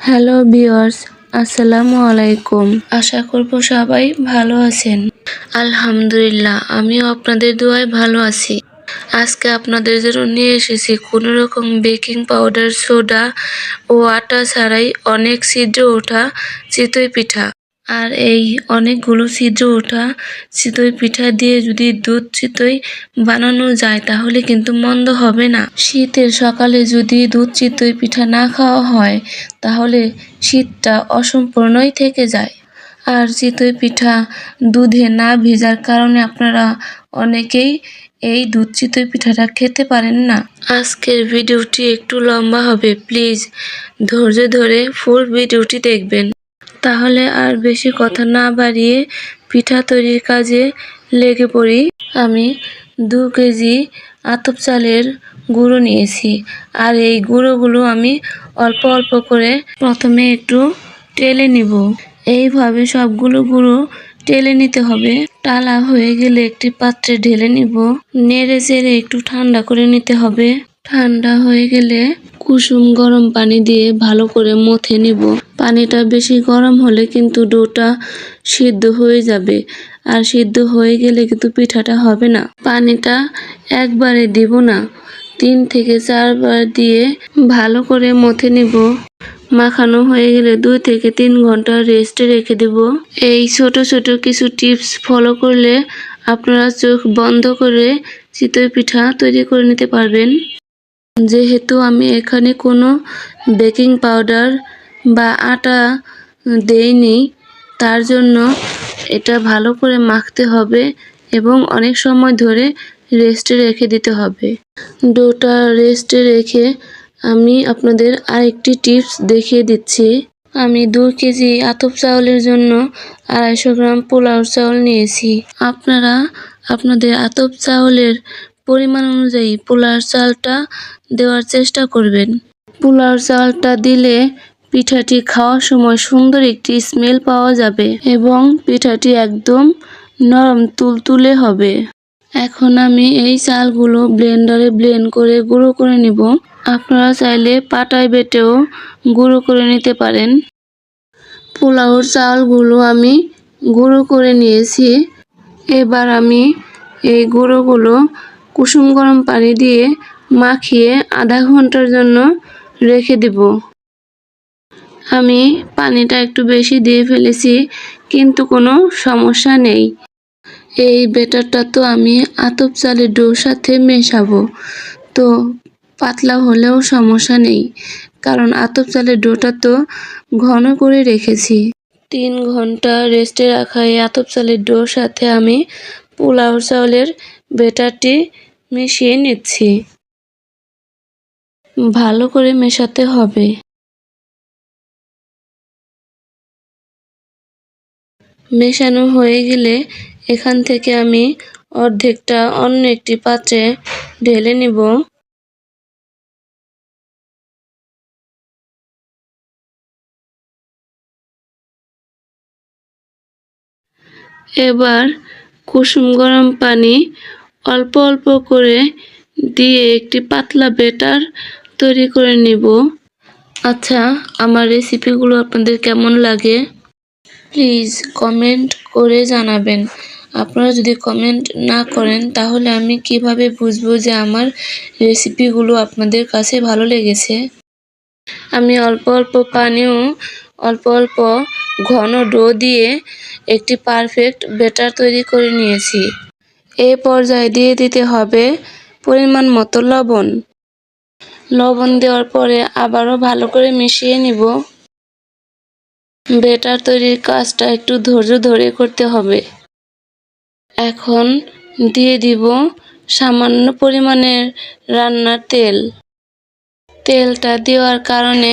Hello viewers, আসসালামু আলাইকুম। আশা করব সবাই ভালো আছেন। আলহামদুলিল্লাহ, আমিও আপনাদের দোয়ায় ভালো আছি। আজকে আপনাদের জন্য নিয়ে এসেছি কোনো রকম বেকিং পাউডার, সোডা ও আটা ছাড়াই অনেক ছিদ্র ওঠা চিতই পিঠা। আর এই অনেকগুলো ছিদ্র ওঠা চিতই পিঠা দিয়ে যদি দুধ চিতই বানানো যায় তাহলে কিন্তু মন্দ হবে না। শীতের সকালে যদি দুধ চিতই পিঠা না খাওয়া হয় তাহলে শীতটা অসম্পূর্ণই থেকে যায়। আর চিতই পিঠা দুধে না ভেজার কারণে আপনারা অনেকেই এই দুধ চিতই পিঠাটা খেতে পারেন না। আজকের ভিডিওটি একটু লম্বা হবে, প্লিজ ধৈর্য ধরে ফুল ভিডিওটি দেখবেন। তাহলে আর বেশি কথা না বাড়িয়ে পিঠা তৈরির কাজে লেগে পড়ি। আমি 2 কেজি আতপ চালের গুঁড়ো নিয়েছি। আর এই গুঁড়োগুলো আমি অল্প অল্প করে প্রথমে একটু টেলে নিব। এইভাবে সবগুলো গুঁড়ো টেলে নিতে হবে। টালা হয়ে গেলে একটি পাত্রে ঢেলে নিব। নেড়ে চেড়ে একটু ঠান্ডা করে নিতে হবে। ঠান্ডা হয়ে গেলে কুসুম গরম পানি দিয়ে ভালো করে মথে নিব। পানিটা বেশি গরম হলে কিন্তু ডোটা সিদ্ধ হয়ে যাবে, আর সিদ্ধ হয়ে গেলে কিন্তু পিঠাটা হবে না। পানিটা একবারে দিব না, 3 থেকে 4 বার দিয়ে ভালো করে মথে নিব। মাখানো হয়ে গেলে 2 থেকে 3 ঘন্টা রেস্টে রেখে দেব। এই ছোট ছোট কিছু টিপস ফলো করলে আপনারা চোখ বন্ধ করে চিতই পিঠা তৈরি করে নিতে পারবেন। যেহেতু আমি এখানে কোনো বেকিং পাউডার বা আটা দেইনি, তার জন্য এটা ভালো করে মাখতে হবে এবং অনেক সময় ধরে রেস্টে রেখে দিতে হবে। ডোটা রেস্টে রেখে আমি আপনাদের আরেকটি টিপস দেখিয়ে দিচ্ছি। আমি 2 কেজি আতপ চাউলের জন্য 250 গ্রাম পোলাও চাউল নিয়েছি। আপনারা আপনাদের আতপ চাউলের পরিমাণ অনুযায়ী পোলাও চালটা দেওয়ার চেষ্টা করবেন। পোলাও চালটা দিলে পিঠাটি খাওয়ার সময় সুন্দর একটি স্মেল পাওয়া যাবে এবং পিঠাটি একদম নরম তুলতুলে হবে। এখন আমি এই চালগুলো ব্লেন্ডারে ব্লেন্ড করে গুঁড়ো করে নিব। আপনারা চাইলে পাটায় বেটেও গুঁড়ো করে নিতে পারেন। পোলাওর চালগুলো আমি গুঁড়ো করে নিয়েছি। এবার আমি এই গুঁড়োগুলো কুসুম গরম পানি দিয়ে মাখিয়ে আধা ঘন্টার জন্য রেখে দেব। আমি পানিটা একটু বেশি দিয়ে ফেলেছি, কিন্তু কোনো সমস্যা নেই। এই ব্যাটারটা তো আমি আতপ চালের ডোর সাথে মেশাবো, তো পাতলা হলেও সমস্যা নেই, কারণ আতপ চালের ডোটা তো ঘন করে রেখেছি। 3 ঘন্টা রেস্টে রাখা এই আতপ চালের ডোর সাথে আমি পোলাও চাউলের ব্যাটারটি মিশিয়ে নিচ্ছি। ভালো করে মেশাতে হবে। মেশানো হয়ে গেলে এখান থেকে আমি অর্ধেকটা অন্য একটি পাত্রে ঢেলে নিব। এবার কুসুম গরম পানি অল্প অল্প করে দিয়ে একটি পাতলা ব্যাটার তৈরি করে নিব। আচ্ছা, আমার রেসিপিগুলো আপনাদের কেমন লাগে প্লিজ কমেন্ট করে জানাবেন। আপনারা যদি কমেন্ট না করেন তাহলে আমি কিভাবে বুঝবো যে আমার রেসিপিগুলো আপনাদের কাছে ভালো লেগেছে। আমি অল্প অল্প পানিও অল্প অল্প ঘন ডো দিয়ে একটি পারফেক্ট ব্যাটার তৈরি করে নিয়েছি। এই পর্যায়ে দিয়ে দিতে হবে পরিমাণ মতো লবণ। লবণ দেওয়ার পরে আবারও ভালো করে মিশিয়ে নিব। ব্যাটার তৈরির কাজটা একটু ধৈর্য ধরে করতে হবে। এখন দিয়ে দিব সামান্য পরিমাণের রান্নার তেল। তেলটা দেওয়ার কারণে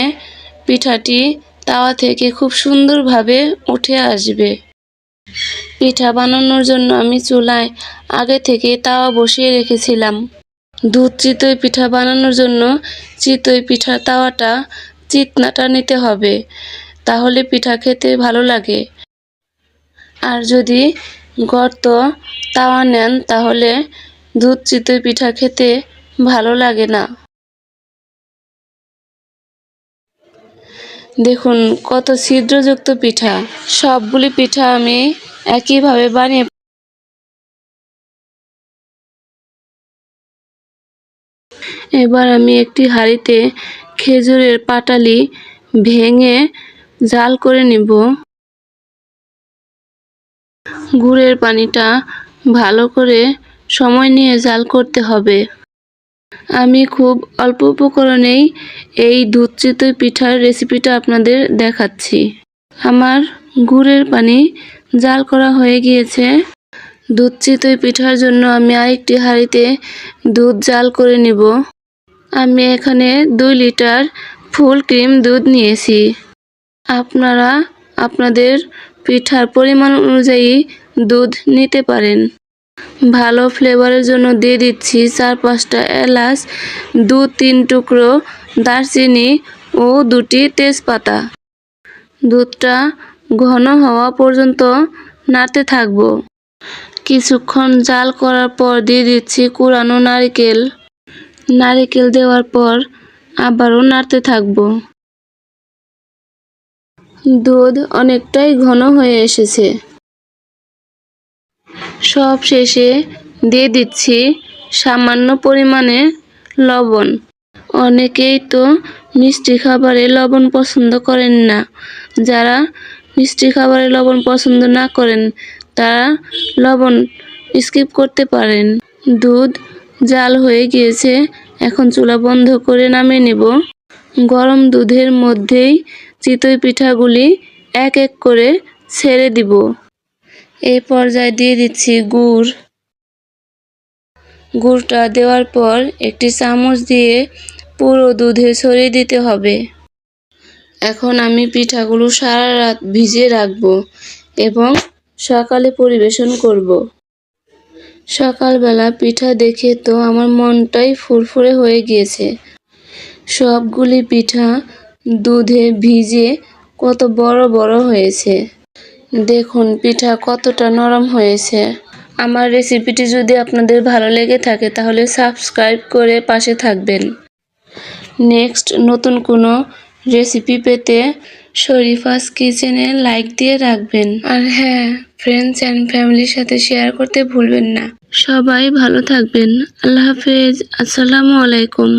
পিঠাটি তাওয়া থেকে খুব সুন্দরভাবে উঠে আসবে। পিঠা বানানোর জন্য আমি চুলায় আগে থেকে তাওয়া বসিয়ে রেখেছিলাম। দুধ চিতই পিঠা বানানোর জন্য চিতই পিঠার তাওয়াটা চিকনাটা নিতে হবে, তাহলে পিঠা খেতে ভালো লাগে। আর যদি গর্ত তাওয়া নেন তাহলে দুধ চিতই পিঠা খেতে ভালো লাগে না। দেখুন কত ছিদ্রযুক্ত পিঠা। সবগুলি পিঠা আমি একইভাবে বানিয়ে এবার আমি একটি হাঁড়িতে খেজুরের পাটালি ভেঙে জাল করে নিব। গুড়ের পানিটা ভালো করে সময় নিয়ে জাল করতে হবে। আমি খুব অল্প উপকরণেই এই দুধ চিতই পিঠার রেসিপিটা আপনাদের দেখাচ্ছি। আমার গুড়ের পানি জাল করা হয়ে গিয়েছে। দুধ চিতই পিঠার জন্য আমি আরেকটি হাঁড়িতে দুধ জাল করে নিব। আমি এখানে 2 লিটার ফুল ক্রিম দুধ নিয়েছি। আপনারা আপনাদের পিঠার পরিমাণ অনুযায়ী দুধ নিতে পারেন। ভালো ফ্লেভারের জন্য দিয়ে দিচ্ছি 4-5টা এলাচ, 2-3 টুকরো দারচিনি ও 2টি তেজপাতা। দুধটা ঘন হওয়া পর্যন্ত নাড়তে থাকব। কিছুক্ষণ জাল করার পর দিয়ে দিচ্ছি কুড়ানো নারকেল। নারকেল দেওয়ার পর আবারও নাড়তে থাকব। দুধ অনেকটাই ঘন হয়ে এসেছে। সব শেষে দিয়ে দিচ্ছি সামান্য পরিমাণে লবণ। অনেকেই তো মিষ্টি খাবারে লবণ পছন্দ করেন না। যারা মিষ্টি খাবারে লবণ পছন্দ না করেন তারা লবণ স্কিপ করতে পারেন। দুধ জাল হয়ে গিয়েছে, এখন চুলা বন্ধ করে নামিয়ে নেব। গরম দুধের মধ্যেই চিতই পিঠাগুলি এক এক করে ছেড়ে দিব। এই পর্যায়ে দিয়ে দিচ্ছি গুড়। গুড়টা দেওয়ার পর একটি চামচ দিয়ে পুরো দুধে ছড়িয়ে দিতে হবে। এখন আমি পিঠাগুলো সারা রাত ভিজিয়ে রাখবো এবং সকালে পরিবেশন করব। সকালবেলা পিঠা দেখে তো আমার মনটাই ফুরফুরে হয়ে গিয়েছে। সবগুলি পিঠা দুধে ভিজে কত বড় বড় হয়েছে। দেখুন পিঠা কতটা নরম হয়েছে। আমার রেসিপিটি যদি আপনাদের ভালো লেগে থাকে তাহলে সাবস্ক্রাইব করে পাশে থাকবেন। নেক্সট নতুন কোনো রেসিপি পেতে শরীফাস কিচেনে লাইক দিয়ে রাখবেন। আর হ্যাঁ, ফ্রেন্ডস অ্যান্ড ফ্যামিলির সাথে শেয়ার করতে ভুলবেন না। সবাই ভালো থাকবেন। আল্লাহ হাফেজ। আসসালামু আলাইকুম।